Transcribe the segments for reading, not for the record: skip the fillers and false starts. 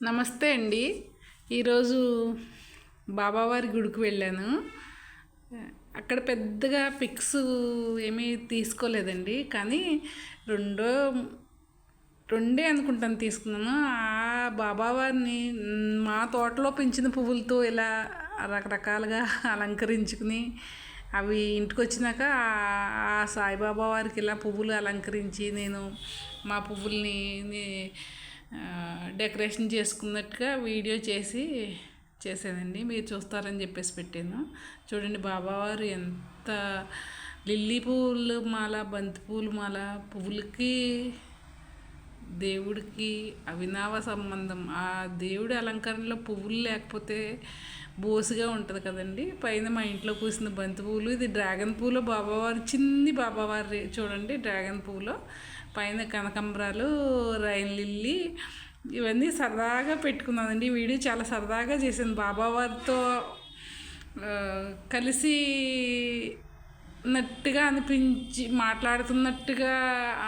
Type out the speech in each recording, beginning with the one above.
నమస్తే అండి. ఈరోజు బాబావారి గుడికి వెళ్ళాను. అక్కడ పెద్దగా పిక్స్ ఏమీ తీసుకోలేదండి, కానీ రెండే అనుకుంటాను తీసుకున్నాను. ఆ బాబావారిని మా తోటలో పెంచిన పువ్వులతో ఇలా రకరకాలుగా అలంకరించుకుని అవి ఇంటికి వచ్చినాక ఆ సాయిబాబా వారికి ఇలా పువ్వులు అలంకరించి నేను మా పువ్వుల్ని డెకరేషన్ చేసుకున్నట్టుగా వీడియో చేసానండి. మీరు చూస్తారని చెప్పేసి పెట్టాను. చూడండి బాబావారు ఎంత లిల్లీ పువ్వులు మాల, బంతి పూలు మాల, పువ్వులకి దేవుడికి అవినావ సంబంధం. ఆ దేవుడి అలంకరణలో పువ్వులు లేకపోతే బోసుగా ఉంటుంది కదండి. పైన మా ఇంట్లో పూసిన బంతి పువ్వులు, ఇది డ్రాగన్ పూలో బాబావారు, చిన్ని బాబావారి చూడండి. డ్రాగన్ పూలో పైన కనకంబరాలు, రైన్ లిల్లీ, ఇవన్నీ సరదాగా పెట్టుకున్నానండి. వీడియో చాలా సరదాగా చేశాను. బాబావారితో కలిసి నట్టుగా అనిపించి మాట్లాడుతున్నట్టుగా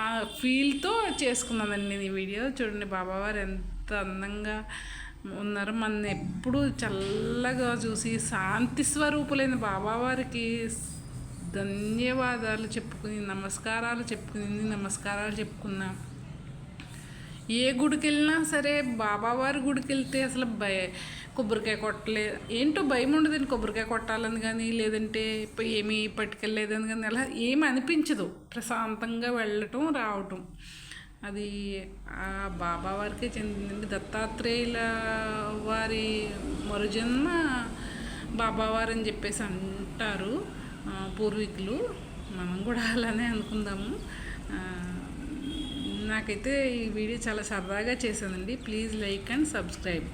ఆ ఫీల్తో చేసుకున్నానండి నేను ఈ వీడియో. చూడండి బాబావారు ఎంత అందంగా ఉన్నారు. మన ఎప్పుడు చల్లగా చూసి శాంతి స్వరూపులైన బాబావారికి ధన్యవాదాలు చెప్పుకుని నమస్కారాలు చెప్పుకున్నా. ఏ గుడికి వెళ్ళినా సరే బాబావారి గుడికి వెళ్తే అసలు కొబ్బరికాయ కొట్టలేదు, ఏంటో భయం ఉండదండి. కొబ్బరికాయ కొట్టాలని కానీ, లేదంటే ఏమీ పట్టుకెళ్ళలేదని కానీ అలా ఏమి అనిపించదు. ప్రశాంతంగా వెళ్ళటం రావటం అది ఆ బాబావారికే చెందిందండి. దత్తాత్రేయుల వారి మరుజన్మ బాబావారు అని చెప్పేసి అంటారు పూర్వీకులు. మనం కూడా అలానే అనుకుందాము. నాకైతే ఈ వీడియో చాలా సరదాగా చేశానండి. Please like and subscribe.